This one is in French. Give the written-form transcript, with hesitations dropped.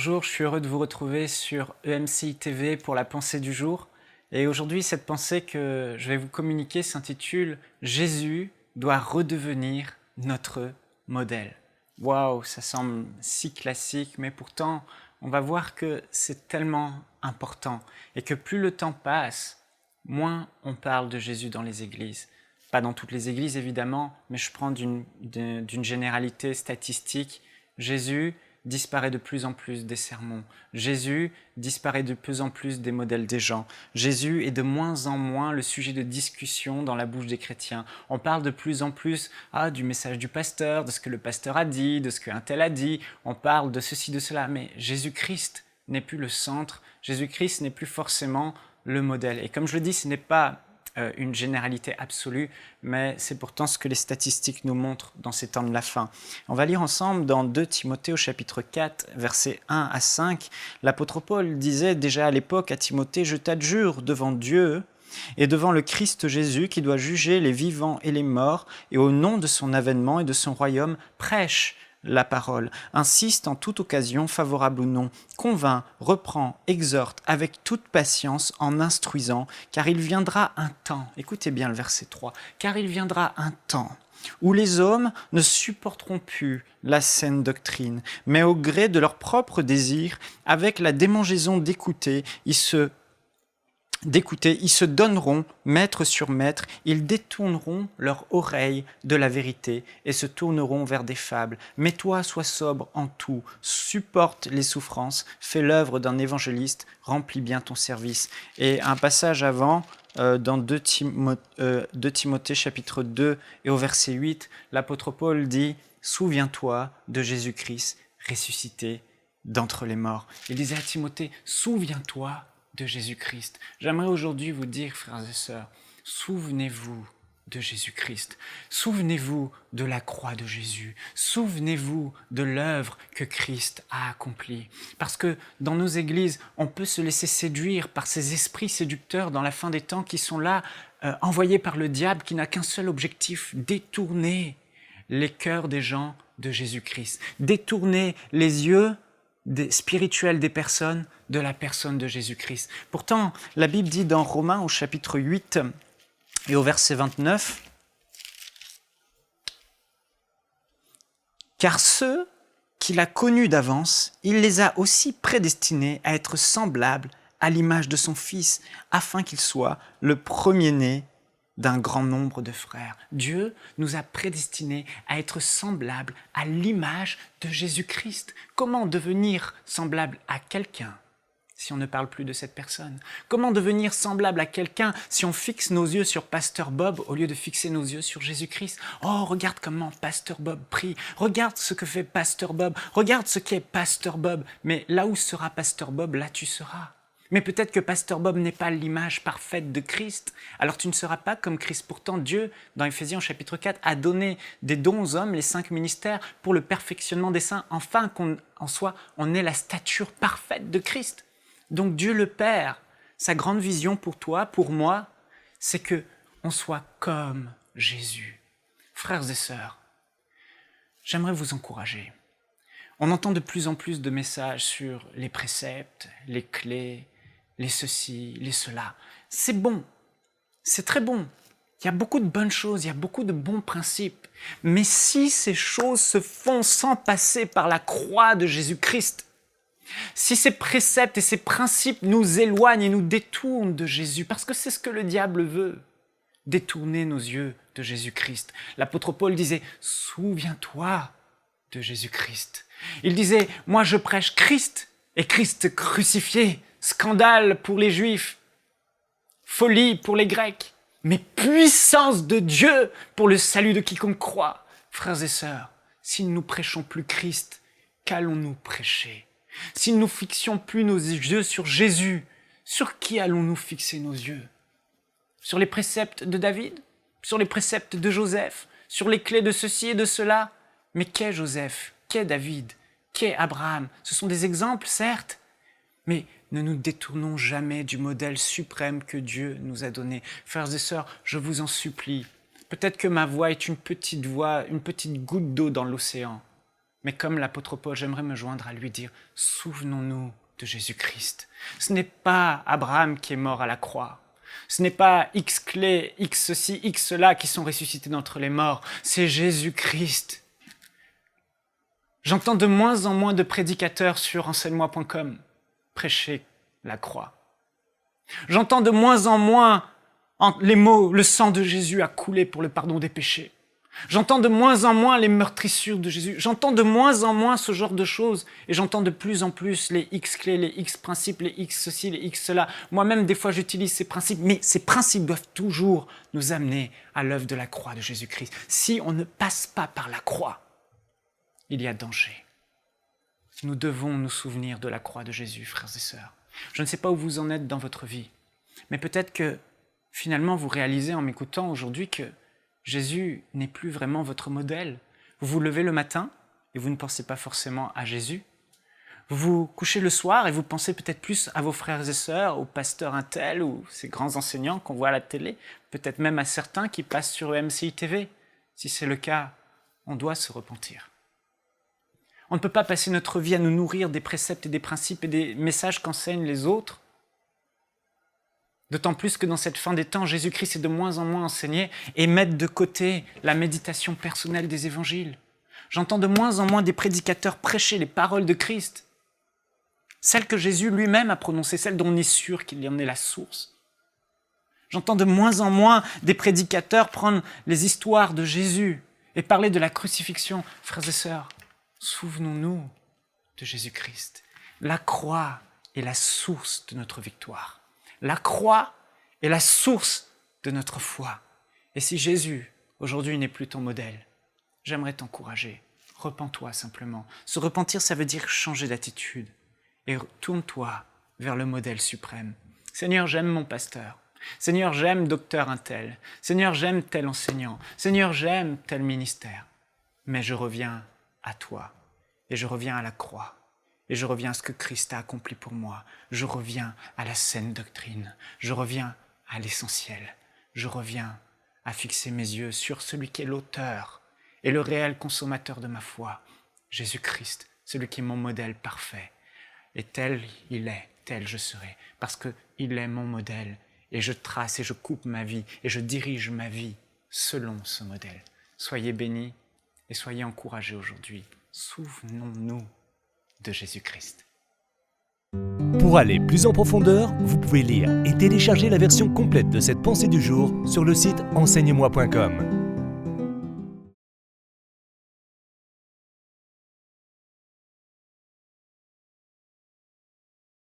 Bonjour, je suis heureux de vous retrouver sur EMCI TV pour la pensée du jour. Et aujourd'hui, cette pensée que je vais vous communiquer s'intitule « Jésus doit redevenir notre modèle ». Waouh, ça semble si classique, mais pourtant, on va voir que c'est tellement important et que plus le temps passe, moins on parle de Jésus dans les églises. Pas dans toutes les églises évidemment, mais je prends d'une généralité statistique. Jésus disparaît de plus en plus des sermons. Jésus disparaît de plus en plus des modèles des gens. Jésus est de moins en moins le sujet de discussion dans la bouche des chrétiens. On parle de plus en plus du message du pasteur, de ce que le pasteur a dit, de ce qu'un tel a dit. On parle de ceci, de cela. Mais Jésus-Christ n'est plus le centre. Jésus-Christ n'est plus forcément le modèle. Et comme je le dis, ce n'est pas une généralité absolue, mais c'est pourtant ce que les statistiques nous montrent dans ces temps de la fin. On va lire ensemble dans 2 Timothée au chapitre 4, versets 1 à 5. L'apôtre Paul disait déjà à l'époque à Timothée « Je t'adjure devant Dieu et devant le Christ Jésus qui doit juger les vivants et les morts, et au nom de son avènement et de son royaume, prêche la parole, insiste en toute occasion, favorable ou non, convainc, reprend, exhorte avec toute patience en instruisant, car il viendra un temps, écoutez bien le verset 3, car il viendra un temps où les hommes ne supporteront plus la saine doctrine, mais au gré de leurs propres désirs, avec la démangeaison d'écouter, ils se donneront maître sur maître, ils détourneront leur oreille de la vérité et se tourneront vers des fables. Mais toi, sois sobre en tout, supporte les souffrances, fais l'œuvre d'un évangéliste, remplis bien ton service. Et un passage avant, dans 2 Timothée chapitre 2 et au verset 8, l'apôtre Paul dit « Souviens-toi de Jésus-Christ ressuscité d'entre les morts ». Il disait à Timothée « Souviens-toi de Jésus-Christ ». J'aimerais aujourd'hui vous dire, frères et sœurs, souvenez-vous de Jésus-Christ. Souvenez-vous de la croix de Jésus. Souvenez-vous de l'œuvre que Christ a accomplie. Parce que dans nos églises, on peut se laisser séduire par ces esprits séducteurs dans la fin des temps qui sont là, envoyés par le diable, qui n'a qu'un seul objectif, détourner les cœurs des gens de Jésus-Christ. Détourner les yeux spirituels des personnes de la personne de Jésus-Christ. Pourtant, la Bible dit dans Romains au chapitre 8 et au verset 29, « Car ceux qu'il a connus d'avance, il les a aussi prédestinés à être semblables à l'image de son Fils, afin qu'il soit le premier-né d'un grand nombre de frères. » Dieu nous a prédestinés à être semblables à l'image de Jésus-Christ. Comment devenir semblable à quelqu'un si on ne parle plus de cette personne? Comment devenir semblable à quelqu'un si on fixe nos yeux sur Pasteur Bob au lieu de fixer nos yeux sur Jésus-Christ? Oh, regarde comment Pasteur Bob prie, regarde ce que fait Pasteur Bob, regarde ce qu'est Pasteur Bob. Mais là où sera Pasteur Bob, là tu seras. Mais peut-être que Pasteur Bob n'est pas l'image parfaite de Christ, alors tu ne seras pas comme Christ. Pourtant, Dieu, dans Éphésiens chapitre 4, a donné des dons aux hommes, les 5 ministères, pour le perfectionnement des saints, afin qu'en soi, on ait la stature parfaite de Christ. Donc Dieu le Père, sa grande vision pour toi, pour moi, c'est que on soit comme Jésus. Frères et sœurs, j'aimerais vous encourager. On entend de plus en plus de messages sur les préceptes, les clés, les ceci, les cela. C'est bon, c'est très bon. Il y a beaucoup de bonnes choses, il y a beaucoup de bons principes. Mais si ces choses se font sans passer par la croix de Jésus-Christ, si ces préceptes et ces principes nous éloignent et nous détournent de Jésus, parce que c'est ce que le diable veut, détourner nos yeux de Jésus-Christ. L'apôtre Paul disait « Souviens-toi de Jésus-Christ ». Il disait « Moi je prêche Christ et Christ crucifié, scandale pour les Juifs, folie pour les Grecs, mais puissance de Dieu pour le salut de quiconque croit. » Frères et sœurs, si nous ne prêchons plus Christ, qu'allons-nous prêcher? Si nous ne fixions plus nos yeux sur Jésus, sur qui allons-nous fixer nos yeux? Sur les préceptes de David? Sur les préceptes de Joseph? Sur les clés de ceci et de cela? Mais qu'est Joseph? Qu'est David? Qu'est Abraham? Ce sont des exemples, certes, mais ne nous détournons jamais du modèle suprême que Dieu nous a donné. Frères et sœurs, je vous en supplie, peut-être que ma voix est une petite voix, une petite goutte d'eau dans l'océan, Mais comme l'apôtre Paul, j'aimerais me joindre à lui dire « Souvenons-nous de Jésus-Christ ». Ce n'est pas Abraham qui est mort à la croix. Ce n'est pas X clé, X ceci, X cela qui sont ressuscités d'entre les morts. C'est Jésus-Christ. J'entends de moins en moins de prédicateurs sur enseigne-moi.com prêcher la croix. J'entends de moins en moins les mots « le sang de Jésus a coulé pour le pardon des péchés ». J'entends de moins en moins les meurtrissures de Jésus. J'entends de moins en moins ce genre de choses. Et j'entends de plus en plus les X clés, les X principes, les X ceci, les X cela. Moi-même, des fois, j'utilise ces principes. Mais ces principes doivent toujours nous amener à l'œuvre de la croix de Jésus-Christ. Si on ne passe pas par la croix, il y a danger. Nous devons nous souvenir de la croix de Jésus, frères et sœurs. Je ne sais pas où vous en êtes dans votre vie. Mais peut-être que, finalement, vous réalisez en m'écoutant aujourd'hui que Jésus n'est plus vraiment votre modèle. Vous vous levez le matin et vous ne pensez pas forcément à Jésus. Vous vous couchez le soir et vous pensez peut-être plus à vos frères et sœurs, au pasteur un tel ou ces grands enseignants qu'on voit à la télé, peut-être même à certains qui passent sur MCI TV. Si c'est le cas, on doit se repentir. On ne peut pas passer notre vie à nous nourrir des préceptes et des principes et des messages qu'enseignent les autres. D'autant plus que dans cette fin des temps, Jésus-Christ est de moins en moins enseigné et mettre de côté la méditation personnelle des évangiles. J'entends de moins en moins des prédicateurs prêcher les paroles de Christ, celles que Jésus lui-même a prononcées, celles dont on est sûr qu'il y en est la source. J'entends de moins en moins des prédicateurs prendre les histoires de Jésus et parler de la crucifixion. Frères et sœurs, souvenons-nous de Jésus-Christ. La croix est la source de notre victoire. La croix est la source de notre foi. Et si Jésus, aujourd'hui, n'est plus ton modèle, j'aimerais t'encourager. Repens-toi simplement. Se repentir, ça veut dire changer d'attitude. Et tourne-toi vers le modèle suprême. Seigneur, j'aime mon pasteur. Seigneur, j'aime docteur un tel. Seigneur, j'aime tel enseignant. Seigneur, j'aime tel ministère. Mais je reviens à toi. Et je reviens à la croix. Et je reviens à ce que Christ a accompli pour moi. Je reviens à la saine doctrine. Je reviens à l'essentiel. Je reviens à fixer mes yeux sur celui qui est l'auteur et le réel consommateur de ma foi, Jésus-Christ, celui qui est mon modèle parfait. Et tel il est, tel je serai, parce qu'il est mon modèle. Et je trace et je coupe ma vie et je dirige ma vie selon ce modèle. Soyez bénis et soyez encouragés aujourd'hui. Souvenons-nous de Jésus-Christ. Pour aller plus en profondeur, vous pouvez lire et télécharger la version complète de cette pensée du jour sur le site enseigne-moi.com.